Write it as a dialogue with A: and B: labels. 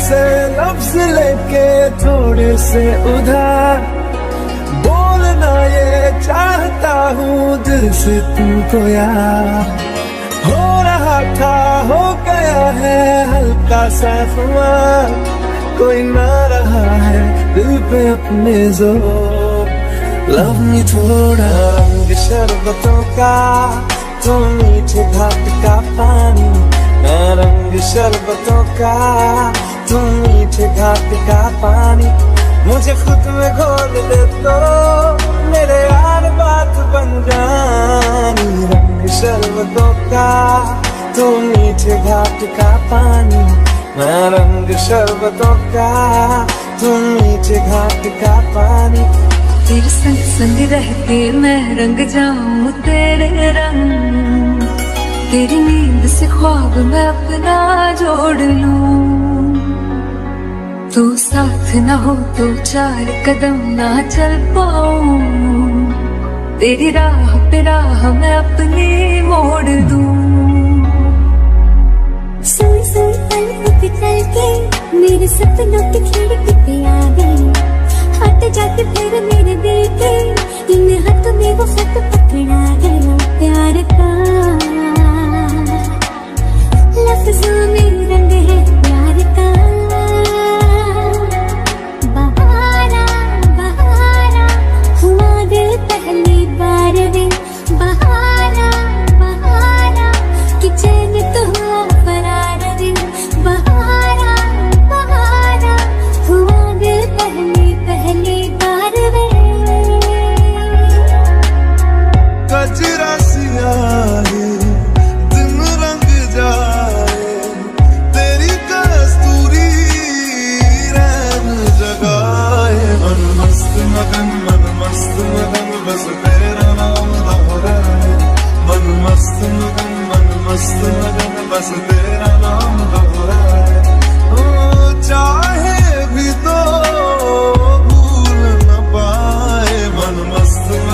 A: से लफ्ज लेके थोड़े से उधार, बोलना ये चाहता हूँ दिल से तुमको यार। हो रहा था हो गया है हल्का सा खुमार, कोई ना रहा है दिल पे अपने जोर। लव मी थोड़ा रंग शरबतों का, तुम मीठे घाट का पानी, मैं रंग शरबतों का, तुम मीठे घाट का पानी। मुझे खुद में घोल दे तो मेरे यार बात बन जानी। रंग शरबतों का, तुम मीठे घाट का पानी, मैं रंग शरबतों का, तुम मीठे घाट का पानी।
B: तेरे संग संग रह के मैं रंग जाऊं तेरे रंग, तेरी नींद से ख्वाब मैं अपना जोड़ लूं। तू साथ ना हो तो चार कदम ना चल पाऊं, तेरी राह पे राह मैं अपनी मोड़ दूं।
C: सोई सोई पल पे चल के मेरे सपनों की खिड़की पे आ गई, हट जाके फिर मेरे दिल के इन हाथों में वो खत पकड़ा गया प्यार का। लफ्जों में रंग है प्यार का। बहारा बहारा हुआ दिल पहली बार रे, बहारा बहारा कि चैन तो हुआ फरार रे। बहारा बहारा हुआ दिल पहली बार रे।
A: कजरा सियाही दिन रंग जाए, तेरी कस्तूरी रैन जगाए। मन मस्त मगन बस तेरा नाम दोहराए। मन मस्त मगन बस तेरा नाम दोहराए। ओ चाह